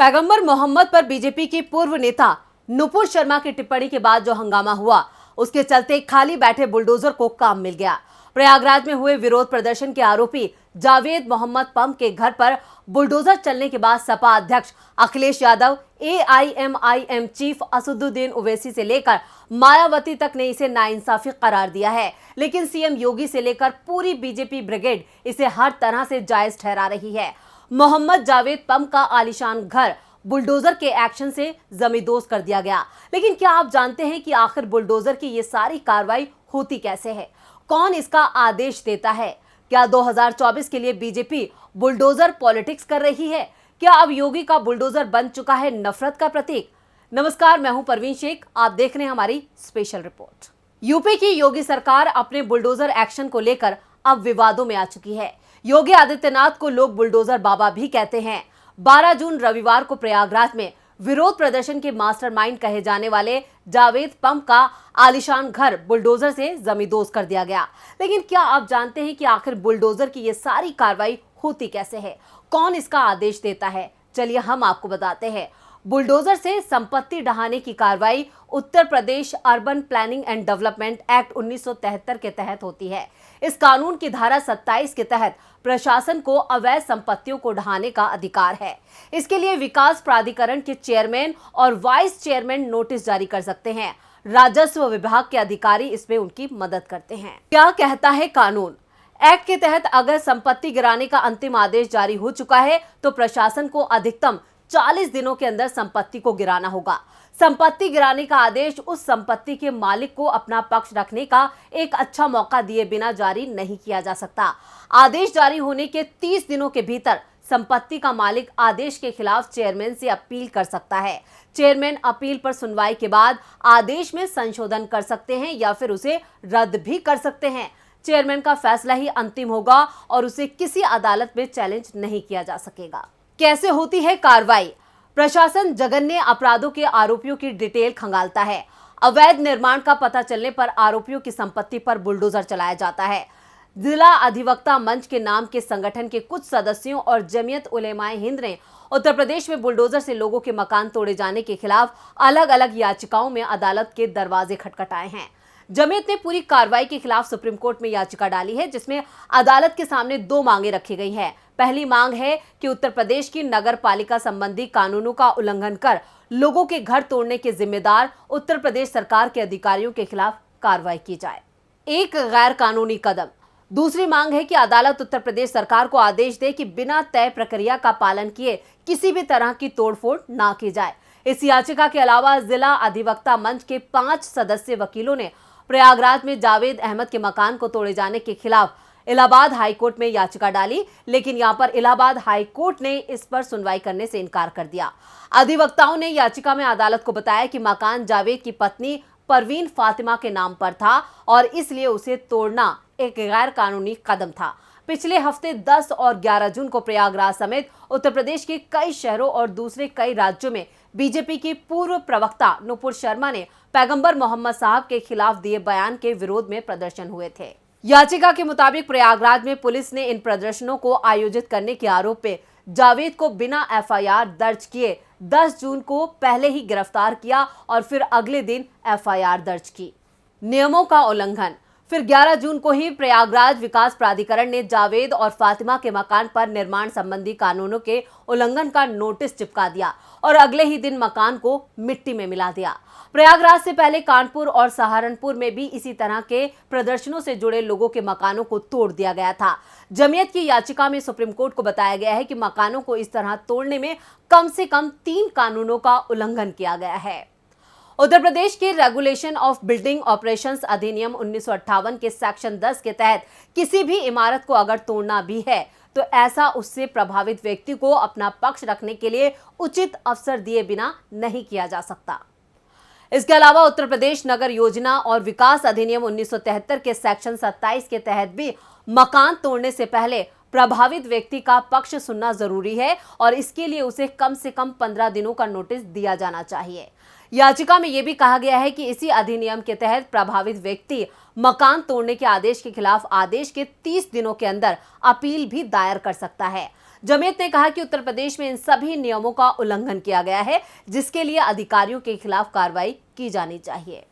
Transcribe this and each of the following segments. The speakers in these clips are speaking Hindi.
पैगंबर मोहम्मद पर बीजेपी की पूर्व नेता नुपुर शर्मा की टिप्पणी के बाद जो हंगामा हुआ, उसके चलते खाली बैठे बुलडोजर को काम मिल गया। प्रयागराज में हुए विरोध प्रदर्शन के आरोपी जावेद मोहम्मद पम के घर पर बुलडोजर चलने के बाद सपा अध्यक्ष अखिलेश यादव, एआईएमआईएम चीफ असदुद्दीन ओवैसी से लेकर मायावती तक ने इसे नाइंसाफी करार दिया है। लेकिन सीएम योगी से लेकर पूरी बीजेपी ब्रिगेड इसे हर तरह से जायज ठहरा रही है। मोहम्मद जावेद पम का आलीशान घर बुलडोजर के एक्शन से जमींदोज कर दिया गया। लेकिन क्या आप जानते हैं कि आखिर बुलडोजर की ये सारी कार्रवाई होती कैसे है? कौन इसका आदेश देता है? क्या 2024 के लिए बीजेपी बुलडोजर पॉलिटिक्स कर रही है? क्या अब योगी का बुलडोजर बन चुका है नफरत का प्रतीक? नमस्कार, मैं हूं परवीन शेख, आप देख रहे हैं हमारी स्पेशल रिपोर्ट। यूपी की योगी सरकार अपने बुलडोजर एक्शन को लेकर अब विवादों में आ चुकी है। योगी आदित्यनाथ को लोग बुलडोजर बाबा भी कहते हैं। 12 जून रविवार को प्रयागराज में विरोध प्रदर्शन के मास्टरमाइंड कहे जाने वाले जावेद पम का आलीशान घर बुलडोजर से जमींदोज कर दिया गया। लेकिन क्या आप जानते हैं कि आखिर बुलडोजर की ये सारी कार्रवाई होती कैसे है? कौन इसका आदेश देता है? चलिए हम आपको बताते हैं। बुलडोजर से संपत्ति ढहाने की कार्रवाई Uttar Pradesh urban planning and development act 1973 के तहत होती है। इस कानून की धारा 27 के तहत प्रशासन को अवैध संपत्तियों को ढहाने का अधिकार है। इसके लिए विकास प्राधिकरण के चेयरमैन और वाइस चेयरमैन नोटिस जारी कर सकते हैं। राजस्व विभाग के अधिकारी इसमें उनकी मदद करते हैं। क्या कहता है कानून? एक्ट के तहत अगर संपत्ति गिराने का अंतिम आदेश जारी हो चुका है तो प्रशासन को अधिकतम 40 दिनों के अंदर संपत्ति को गिराना होगा। संपत्ति गिराने का आदेश उस संपत्ति के मालिक को अपना पक्ष रखने का एक अच्छा मौका दिए बिना जारी नहीं किया जा सकता। आदेश जारी होने के 30 दिनों के भीतर संपत्ति का मालिक आदेश के खिलाफ चेयरमैन से अपील कर सकता है। चेयरमैन अपील पर सुनवाई के बाद आदेश में संशोधन कर सकते हैं या फिर उसे रद्द भी कर सकते हैं। चेयरमैन का फैसला ही अंतिम होगा और उसे किसी अदालत में चैलेंज नहीं किया जा सकेगा। कैसे होती है कार्रवाई? प्रशासन जघन्य अपराधों के आरोपियों की डिटेल खंगालता है। अवैध निर्माण का पता चलने पर आरोपियों की संपत्ति पर बुलडोजर चलाया जाता है। जिला अधिवक्ता मंच के नाम के संगठन के कुछ सदस्यों और जमीयत उलेमाए हिंद ने उत्तर प्रदेश में बुलडोजर से लोगों के मकान तोड़े जाने के खिलाफ अलग अलग याचिकाओं में अदालत के दरवाजे खटखटाए हैं। जमीयत ने पूरी कार्रवाई के खिलाफ सुप्रीम कोर्ट में याचिका डाली है, जिसमें अदालत के सामने 2 मांगे रखी गई हैं। पहली मांग है कि उत्तर प्रदेश की नगर पालिका संबंधी कानूनों का उल्लंघन कर लोगों के घर तोड़ने के जिम्मेदार उत्तर प्रदेश सरकार के अधिकारियों के खिलाफ कार्रवाई की जाए। एक गैर कानूनी कदम। दूसरी मांग है कि अदालत उत्तर प्रदेश सरकार को आदेश दे कि बिना तय प्रक्रिया का पालन किए किसी भी तरह की तोड़फोड़ ना की जाए। इस याचिका के अलावा जिला अधिवक्ता मंच के 5 सदस्यीय वकीलों ने प्रयागराज में जावेद अहमद के मकान को तोड़े जाने के खिलाफ इलाहाबाद हाईकोर्ट में याचिका डाली, लेकिन यहां पर इलाहाबाद हाईकोर्ट ने इस पर सुनवाई करने से इनकार कर दिया। अधिवक्ताओं ने याचिका में अदालत को बताया कि मकान जावेद की पत्नी परवीन फातिमा के नाम पर था और इसलिए उसे तोड़ना एक गैर कानूनी कदम था। पिछले हफ्ते 10 और 11 जून को प्रयागराज समेत उत्तर प्रदेश के कई शहरों और दूसरे कई राज्यों में बीजेपी की पूर्व प्रवक्ता नुपुर शर्मा ने पैगंबर मोहम्मद साहब के खिलाफ दिए बयान के विरोध में प्रदर्शन हुए थे। याचिका के मुताबिक प्रयागराज में पुलिस ने इन प्रदर्शनों को आयोजित करने के आरोप में जावेद को बिना एफआईआर दर्ज किए 10 जून को पहले ही गिरफ्तार किया और फिर अगले दिन एफआईआर दर्ज की। नियमों का उल्लंघन। फिर 11 जून को ही प्रयागराज विकास प्राधिकरण ने जावेद और फातिमा के मकान पर निर्माण संबंधी कानूनों के उल्लंघन का नोटिस चिपका दिया और अगले ही दिन मकान को मिट्टी में मिला दिया। प्रयागराज से पहले कानपुर और सहारनपुर में भी इसी तरह के प्रदर्शनों से जुड़े लोगों के मकानों को तोड़ दिया गया था। जमीयत की याचिका में सुप्रीम कोर्ट को बताया गया है कि मकानों को इस तरह तोड़ने में कम से कम 3 कानूनों का उल्लंघन किया गया है। उत्तर प्रदेश के रेगुलेशन ऑफ बिल्डिंग ऑपरेशंस अधिनियम 1958 के सेक्शन 10 के तहत किसी भी इमारत को अगर तोड़ना भी है तो ऐसा उससे प्रभावित व्यक्ति को अपना पक्ष रखने के लिए उचित अवसर दिए बिना नहीं किया जा सकता। इसके अलावा उत्तर प्रदेश नगर योजना और विकास अधिनियम 1973 के सेक्शन 27 के तहत भी मकान तोड़ने से पहले प्रभावित व्यक्ति का पक्ष सुनना जरूरी है और इसके लिए उसे कम से कम 15 दिनों का नोटिस दिया जाना चाहिए। याचिका में यह भी कहा गया है कि इसी अधिनियम के तहत प्रभावित व्यक्ति मकान तोड़ने के आदेश के खिलाफ आदेश के 30 दिनों के अंदर अपील भी दायर कर सकता है। जमीयत ने कहा कि उत्तर प्रदेश में इन सभी नियमों का उल्लंघन किया गया है, जिसके लिए अधिकारियों के खिलाफ कार्रवाई की जानी चाहिए।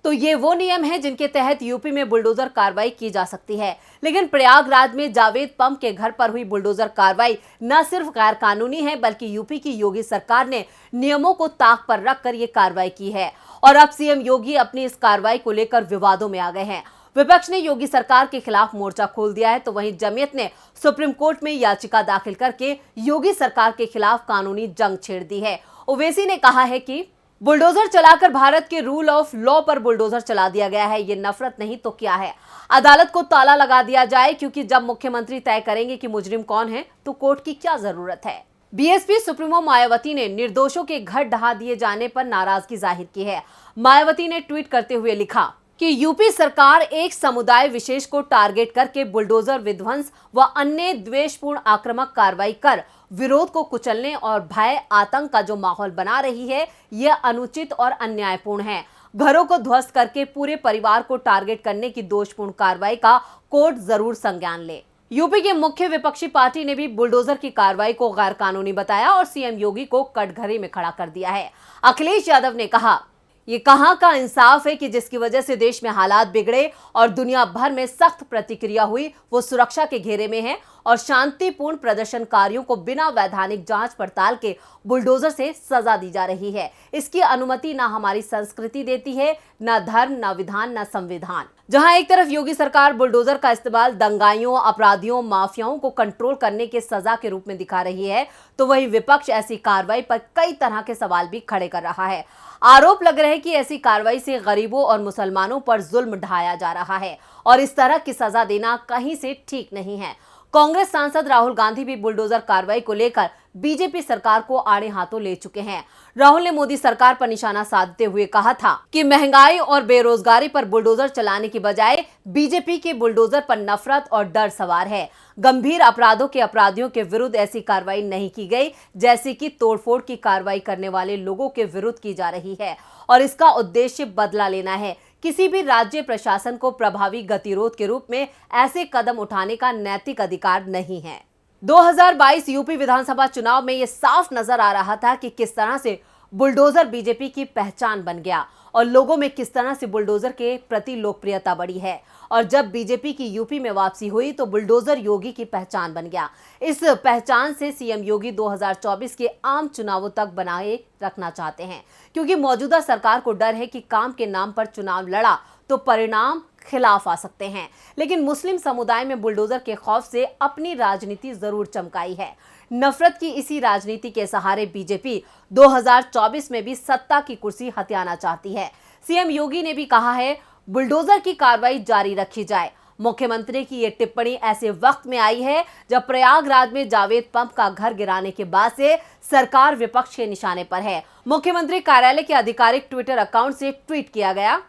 तो ये वो नियम है जिनके तहत यूपी में बुलडोजर कार्रवाई की जा सकती है, लेकिन प्रयागराज में जावेद पंप के घर पर हुई बुलडोजर कार्रवाई न सिर्फ गैर कानूनी है, बल्कि यूपी की योगी सरकार ने नियमों को ताक पर रखकर ये कार्रवाई की है। और अब सीएम योगी अपनी इस कार्रवाई को लेकर विवादों में आ गए हैं। विपक्ष ने योगी सरकार के खिलाफ मोर्चा खोल दिया है, तो वहीं जमीयत ने सुप्रीम कोर्ट में याचिका दाखिल करके योगी सरकार के खिलाफ कानूनी जंग छेड़ दी है। ओवैसी ने कहा है कि बुलडोजर चलाकर भारत के रूल ऑफ लॉ पर बुलडोजर चला दिया गया है। ये नफरत नहीं तो क्या है। अदालत को ताला लगा दिया जाए, क्योंकि जब मुख्यमंत्री तय करेंगे कि मुजरिम कौन है, तो कोर्ट की क्या जरूरत है। बीएसपी सुप्रीमो मायावती ने निर्दोषों के घर ढहा दिए जाने पर नाराजगी जाहिर की है। मायावती ने ट्वीट करते हुए लिखा कि यूपी सरकार एक समुदाय विशेष को टारगेट करके बुलडोजर विध्वंस व अन्य द्वेषपूर्ण आक्रामक कार्रवाई कर विरोध को कुचलने और भय आतंक का जो माहौल बना रही है, यह अनुचित और अन्यायपूर्ण है। घरों को ध्वस्त करके पूरे परिवार को टारगेट करने की दोषपूर्ण कार्रवाई का कोर्ट जरूर संज्ञान ले। यूपी की मुख्य विपक्षी पार्टी ने भी बुलडोजर की कार्रवाई को गैर कानूनी बताया और सीएम योगी को कटघरे में खड़ा कर दिया है। अखिलेश यादव ने कहा, ये कहां का इंसाफ है कि जिसकी वजह से देश में हालात बिगड़े और दुनिया भर में सख्त प्रतिक्रिया हुई, वो सुरक्षा के घेरे में है और शांतिपूर्ण प्रदर्शनकारियों को बिना वैधानिक जांच पड़ताल के बुलडोजर से सजा दी जा रही है। इसकी अनुमति ना हमारी संस्कृति देती है, ना धर्म, ना विधान, ना संविधान। जहां एक तरफ योगी सरकार बुलडोजर का इस्तेमाल दंगाइयों, अपराधियों, माफियाओं को कंट्रोल करने के सजा के रूप में दिखा रही है, तो वहीं विपक्ष ऐसी कार्रवाई पर कई तरह के सवाल भी खड़े कर रहा है। आरोप लग रहे हैं कि ऐसी कार्रवाई से गरीबों और मुसलमानों पर जुल्म ढाया जा रहा है और इस तरह की सजा देना कहीं से ठीक नहीं है। कांग्रेस सांसद राहुल गांधी भी बुलडोजर कार्रवाई को लेकर बीजेपी सरकार को आड़े हाथों ले चुके हैं। राहुल ने मोदी सरकार पर निशाना साधते हुए कहा था कि महंगाई और बेरोजगारी पर बुलडोजर चलाने की बजाय बीजेपी के बुलडोजर पर नफरत और डर सवार है। गंभीर अपराधों के अपराधियों के विरुद्ध ऐसी कार्रवाई नहीं की गई, जैसे कि तोड़फोड़ की कार्रवाई करने वाले लोगों के विरुद्ध की जा रही है, और इसका उद्देश्य बदला लेना है। किसी भी राज्य प्रशासन को प्रभावी गतिरोध के रूप में ऐसे कदम उठाने का नैतिक अधिकार नहीं है। 2022 यूपी विधानसभा चुनाव में यह साफ नजर आ रहा था कि किस तरह से बुलडोजर बीजेपी की पहचान बन गया और लोगों में किस तरह से बुलडोजर के प्रति लोकप्रियता बढ़ी है। और जब बीजेपी की यूपी में वापसी हुई तो बुलडोजर योगी की पहचान बन गया। इस पहचान से सीएम योगी 2024 के आम चुनावों तक बनाए रखना चाहते हैं, क्योंकि मौजूदा सरकार को डर है कि काम के नाम पर चुनाव लड़ा तो परिणाम खिलाफ आ सकते हैं। लेकिन मुस्लिम समुदाय में बुलडोजर के खौफ से अपनी राजनीति जरूर चमकाई है। नफरत की इसी राजनीति के सहारे बीजेपी 2024 में भी सत्ता की कुर्सी हथियाना चाहती है। सीएम योगी ने भी कहा है, बुलडोजर की कार्रवाई जारी रखी जाए। मुख्यमंत्री की ये टिप्पणी ऐसे वक्त में आई है जब प्रयागराज में जावेद पंप का घर गिराने के बाद से सरकार विपक्ष के निशाने पर है। मुख्यमंत्री कार्यालय के आधिकारिक ट्विटर अकाउंट से ट्वीट किया गया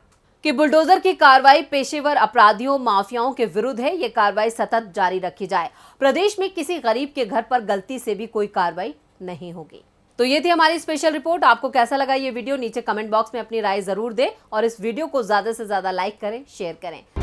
कि बुलडोजर की कार्रवाई पेशेवर अपराधियों, माफियाओं के विरुद्ध है। ये कार्रवाई सतत जारी रखी जाए। प्रदेश में किसी गरीब के घर पर गलती से भी कोई कार्रवाई नहीं होगी। तो ये थी हमारी स्पेशल रिपोर्ट। आपको कैसा लगा ये वीडियो, नीचे कमेंट बॉक्स में अपनी राय जरूर दें और इस वीडियो को ज्यादा से ज्यादा लाइक करें, शेयर करें।